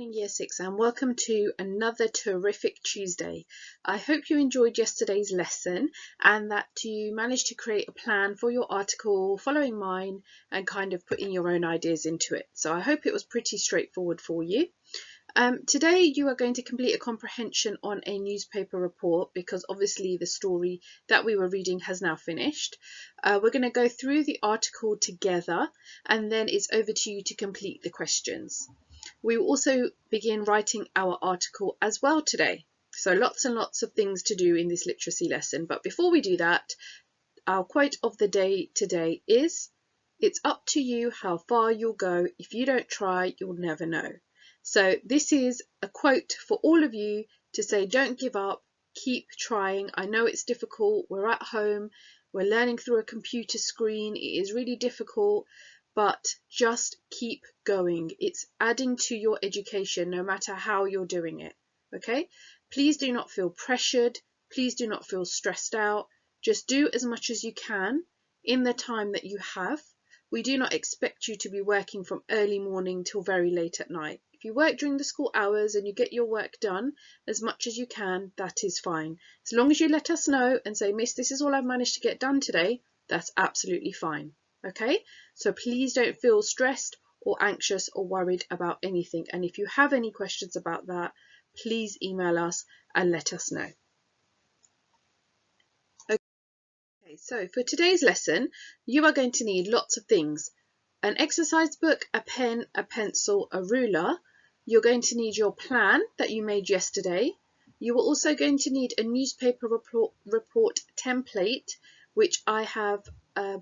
morning, Year 6, and welcome to another terrific Tuesday. I hope you enjoyed yesterday's lesson and that you managed to create a plan for your article following mine and kind of putting your own ideas into it. So I hope it was pretty straightforward for you. Today you are going to complete a comprehension on a newspaper report because obviously the story that we were reading has now finished. We're going to go through the article together and then it's over to you to complete the questions. We will also begin writing our article as well today. So lots and lots of things to do in this literacy lesson. But before we do that, our quote of the day today is, "It's up to you how far you'll go. If you don't try, you'll never know." So this is a quote for all of you to say, don't give up, keep trying. I know it's difficult. We're at home. We're learning through a computer screen. It is really difficult, but just keep going. It's adding to your education no matter how you're doing it. Okay? Please do not feel pressured. Please do not feel stressed out. Just do as much as you can in the time that you have. We do not expect you to be working from early morning till very late at night. If you work during the school hours and you get your work done as much as you can, that is fine. As long as you let us know and say, "Miss, this is all I've managed to get done today," that's absolutely fine. Okay? So please don't feel stressed or anxious or worried about anything. And if you have any questions about that, please email us and let us know. Okay, so for today's lesson, you are going to need lots of things. An exercise book, a pen, a pencil, a ruler. You're going to need your plan that you made yesterday. You are also going to need a newspaper report template, which I have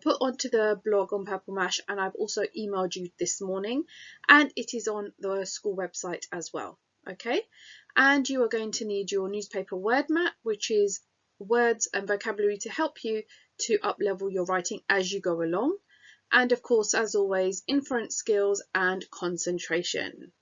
put onto the blog on Purple Mash, and I've also emailed you this morning, and it is on the school website as well. Okay, and you are going to need your newspaper word map, which is words and vocabulary to help you to up-level your writing as you go along. And of course, as always, inference skills and concentration.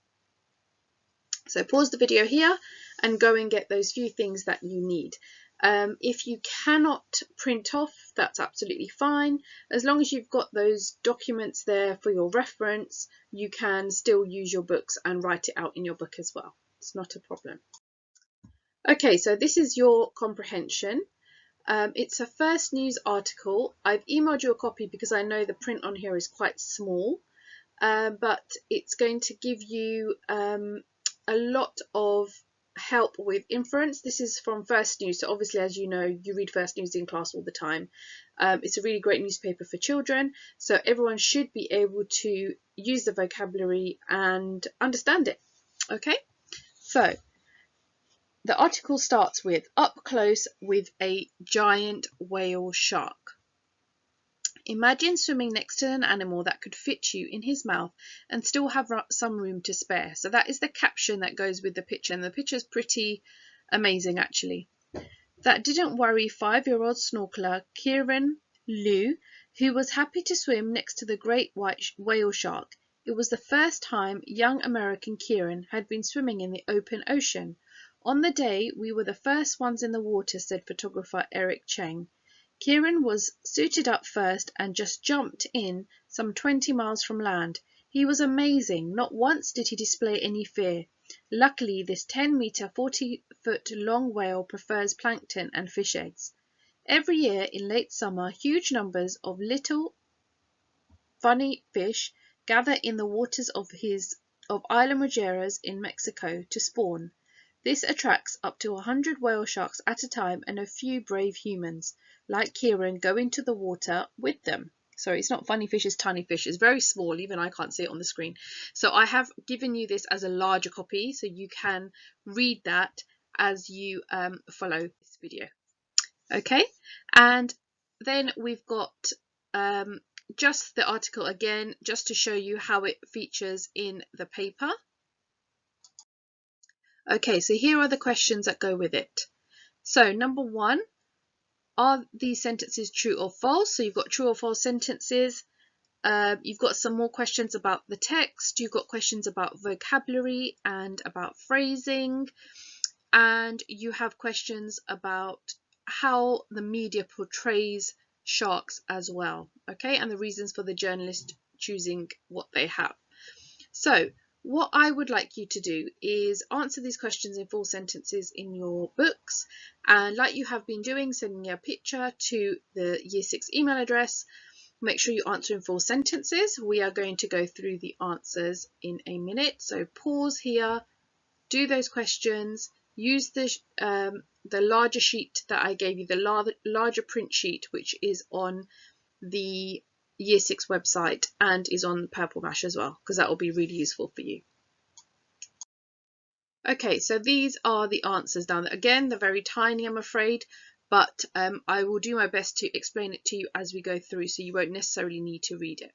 So pause the video here and go and get those few things that you need. If you cannot print off, that's absolutely fine. As long as you've got those documents there for your reference, you can still use your books and write it out in your book as well. It's not a problem. Okay, so this is your comprehension. It's a first news article. I've emailed you a copy because I know the print on here is quite small, but it's going to give you a lot of help with inference. This is from First News, so obviously, as you know, you read First News in class all the time. It's a really great newspaper for children, so everyone should be able to use the vocabulary and understand it. Okay, so the article starts with, "Up close with a giant whale shark. Imagine swimming next to an animal that could fit you in his mouth and still have some room to spare." So that is the caption that goes with the picture, and the picture is pretty amazing actually. That didn't worry 5-year-old snorkeler Kieran Liu, who was happy to swim next to the great white whale shark. It was the first time young American Kieran had been swimming in the open ocean. "On the day, we were the first ones in the water," said photographer Eric Cheng. "Kieran was suited up first and just jumped in some 20 miles from land. He was amazing. Not once did he display any fear. Luckily, this 10-meter, 40-foot long whale prefers plankton and fish eggs. Every year in late summer, huge numbers of little funny fish gather in the waters of Isla Mujeres in Mexico to spawn. This attracts up to 100 whale sharks at a time, and a few brave humans, like Kieran, go into the water with them." Sorry, it's not funny fish, it's tiny fish. It's very small, even I can't see it on the screen. So I have given you this as a larger copy, so you can read that as you follow this video. Okay, and then we've got just the article again, just to show you how it features in the paper. Okay, so here are the questions that go with it. So number 1, are these sentences true or false? So you've got true or false sentences. You've got some more questions about the text. You've got questions about vocabulary and about phrasing. And you have questions about how the media portrays sharks as well. Okay, and the reasons for the journalist choosing what they have. So what I would like you to do is answer these questions in full sentences in your books, and like you have been doing, sending me a picture to the Year 6 email address. Make sure you answer in full sentences. We are going to go through the answers in a minute, so pause here, do those questions, use the larger sheet that I gave you, the larger print sheet, which is on the Year 6 website and is on Purple Mash as well, because that will be really useful for you. Okay, so these are the answers down there. Again, they're very tiny, I'm afraid, but I will do my best to explain it to you as we go through, so you won't necessarily need to read it.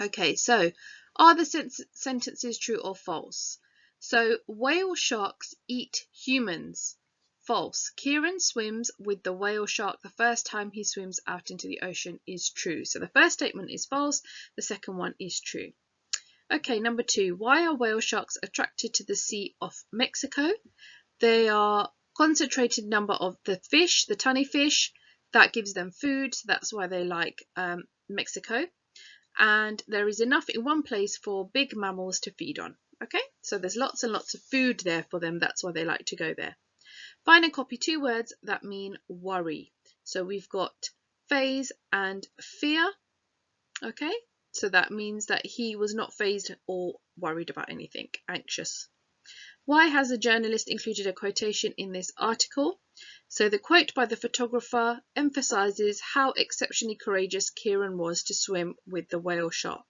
Okay, so are the sentences true or false? So whale sharks eat humans. False. Kieran swims with the whale shark the first time he swims out into the ocean is true. So the first statement is false, the second one is true. Okay, number 2. Why are whale sharks attracted to the Sea of Mexico? They are concentrated number of the fish, the tunny fish, that gives them food, so that's why they like Mexico. And there is enough in one place for big mammals to feed on. Okay, so there's lots and lots of food there for them, that's why they like to go there. Find and copy 2 words that mean worry. So we've got phase and fear. Okay, so that means that he was not phased or worried about anything, anxious. Why has a journalist included a quotation in this article? So the quote by the photographer emphasizes how exceptionally courageous Kieran was to swim with the whale shark.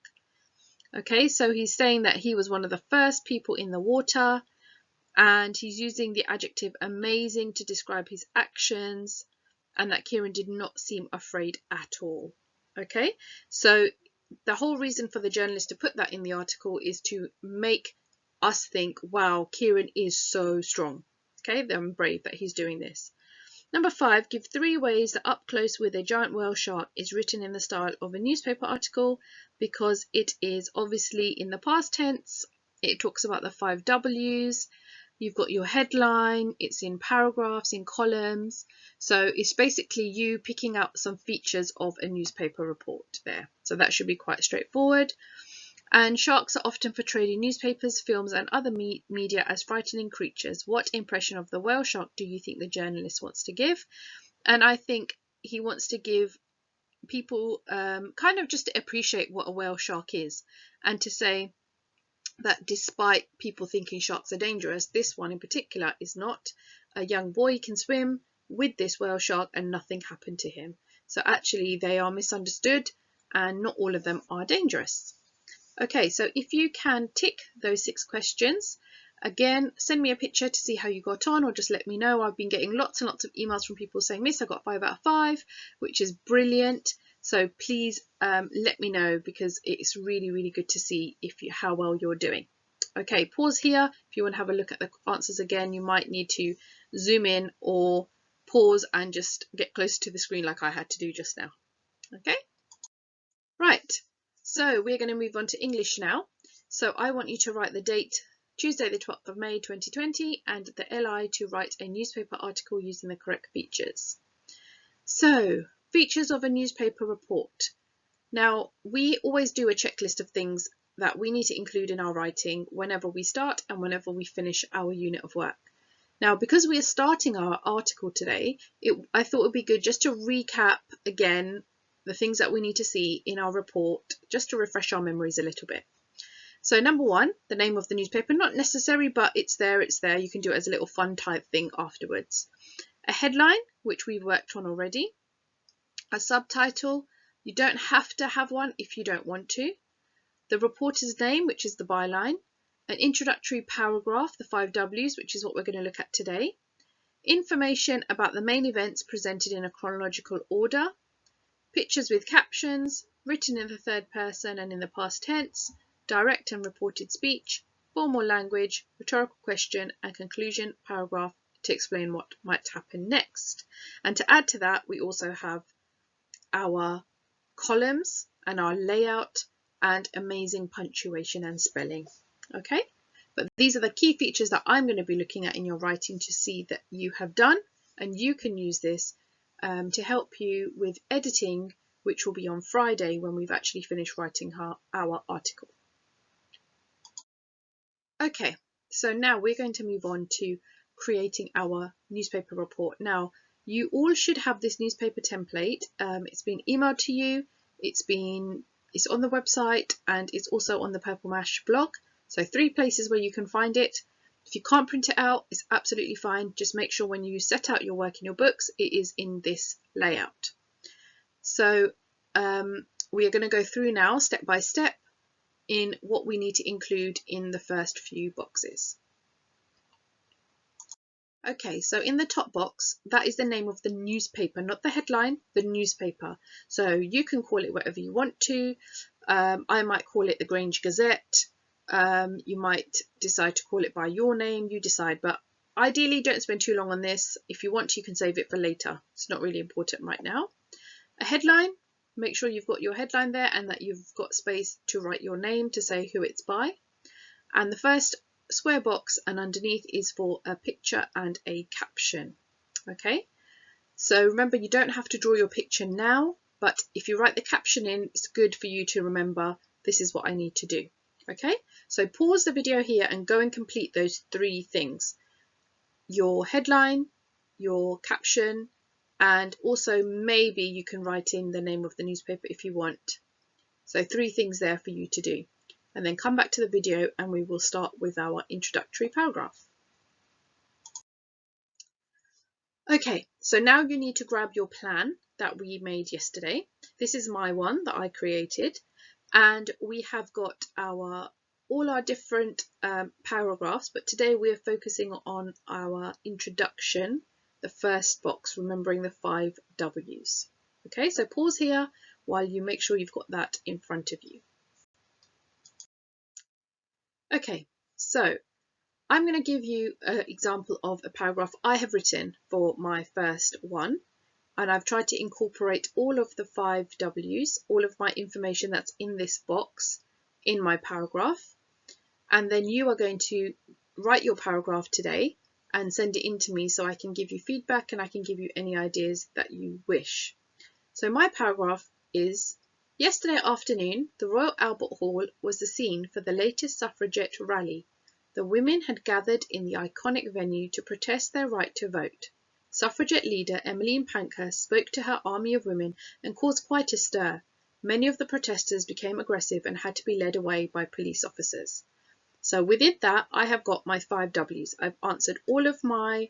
Okay, so he's saying that he was one of the first people in the water, and he's using the adjective amazing to describe his actions, and that Kieran did not seem afraid at all. Okay, so the whole reason for the journalist to put that in the article is to make us think, wow, Kieran is so strong. Okay, I'm brave that he's doing this. Number 5, give 3 ways that up close with a giant whale shark is written in the style of a newspaper article, because it is obviously in the past tense. It talks about the 5 W's. You've got your headline, it's in paragraphs, in columns. So it's basically you picking out some features of a newspaper report there. So that should be quite straightforward. And sharks are often portrayed in newspapers, films and other media as frightening creatures. What impression of the whale shark do you think the journalist wants to give? And I think he wants to give people kind of just to appreciate what a whale shark is, and to say that despite people thinking sharks are dangerous, this one in particular is not. A young boy can swim with this whale shark and nothing happened to him. So actually they are misunderstood and not all of them are dangerous. Okay, so if you can tick those 6 questions, again, send me a picture to see how you got on, or just let me know. I've been getting lots and lots of emails from people saying, Miss, I got 5 out of 5, which is brilliant. So please let me know, because it's really, really good to see how well you're doing. Okay, pause here. If you want to have a look at the answers again, you might need to zoom in or pause and just get closer to the screen like I had to do just now. Okay, right. So we're going to move on to English now. So I want you to write the date, Tuesday the 12th of May 2020, and the LI to write a newspaper article using the correct features. So, features of a newspaper report. Now, we always do a checklist of things that we need to include in our writing whenever we start and whenever we finish our unit of work. Now, because we are starting our article today, I thought it would be good just to recap again the things that we need to see in our report, just to refresh our memories a little bit. So number 1, the name of the newspaper, not necessary, but it's there. You can do it as a little fun type thing afterwards. A headline, which we've worked on already. A subtitle, you don't have to have one if you don't want to. The reporter's name, which is the byline. An introductory paragraph, the 5 W's, which is what we're going to look at today. Information about the main events presented in a chronological order. Pictures with captions, written in the 3rd person and in the past tense, direct and reported speech, formal language, rhetorical question, and conclusion paragraph to explain what might happen next. And to add to that, we also have our columns and our layout and amazing punctuation and spelling. Okay, but these are the key features that I'm going to be looking at in your writing to see that you have done, and you can use this to help you with editing, which will be on Friday when we've actually finished writing our article. Okay, so now we're going to move on to creating our newspaper report. Now, you all should have this newspaper template. It's been emailed to you, it's on the website, and it's also on the Purple Mash blog. So 3 places where you can find it. If you can't print it out, it's absolutely fine. Just make sure when you set out your work in your books, it is in this layout. So we are going to go through now step by step in what we need to include in the first few boxes. Okay, so in the top box, that is the name of the newspaper, not the headline, the newspaper. So you can call it whatever you want to. I might call it the Grange Gazette. You might decide to call it by your name, you decide, but ideally don't spend too long on this. If you want to, you can save it for later. It's not really important right now. A headline, make sure you've got your headline there and that you've got space to write your name to say who it's by. And the first square box and underneath is for a picture and a caption. Okay, so remember, you don't have to draw your picture now, but if you write the caption in, it's good for you to remember this is what I need to do. Okay, so pause the video here and go and complete those 3 things: your headline, your caption, and also maybe you can write in the name of the newspaper if you want. So 3 things there for you to do. And then come back to the video and we will start with our introductory paragraph. Okay, so now you need to grab your plan that we made yesterday. This is my one that I created, and we have got all our different paragraphs, but today we are focusing on our introduction, the first box, remembering the 5 W's. Okay, so pause here while you make sure you've got that in front of you. Okay, so I'm going to give you an example of a paragraph I have written for my first one, and I've tried to incorporate all of the 5 W's, all of my information that's in this box in my paragraph, and then you are going to write your paragraph today and send it in to me so I can give you feedback and I can give you any ideas that you wish. So my paragraph is: yesterday afternoon, the Royal Albert Hall was the scene for the latest suffragette rally. The women had gathered in the iconic venue to protest their right to vote. Suffragette leader Emmeline Pankhurst spoke to her army of women and caused quite a stir. Many of the protesters became aggressive and had to be led away by police officers. So within that, I have got my 5 W's. I've answered all of my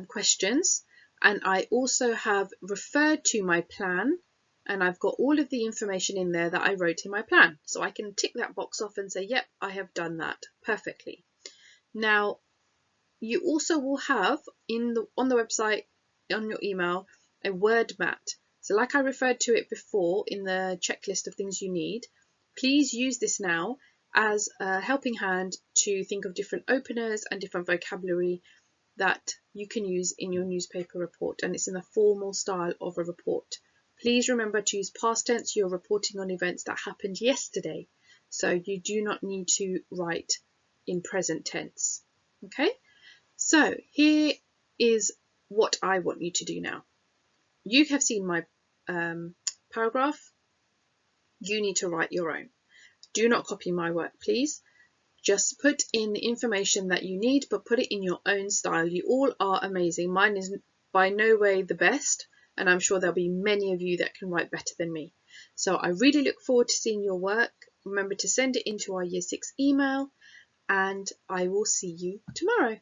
questions, and I also have referred to my plan, and I've got all of the information in there that I wrote in my plan. So I can tick that box off and say, yep, I have done that perfectly. Now, you also will have on the website, on your email, a word mat. So like I referred to it before in the checklist of things you need, please use this now as a helping hand to think of different openers and different vocabulary that you can use in your newspaper report, and it's in the formal style of a report. Please remember to use past tense. You're reporting on events that happened yesterday, so you do not need to write in present tense. Okay, so here is what I want you to do now. You have seen my paragraph. You need to write your own. Do not copy my work, please. Just put in the information that you need, but put it in your own style. You all are amazing. Mine is by no way the best, and I'm sure there'll be many of you that can write better than me. So I really look forward to seeing your work. Remember to send it into our Year 6 email, and I will see you tomorrow.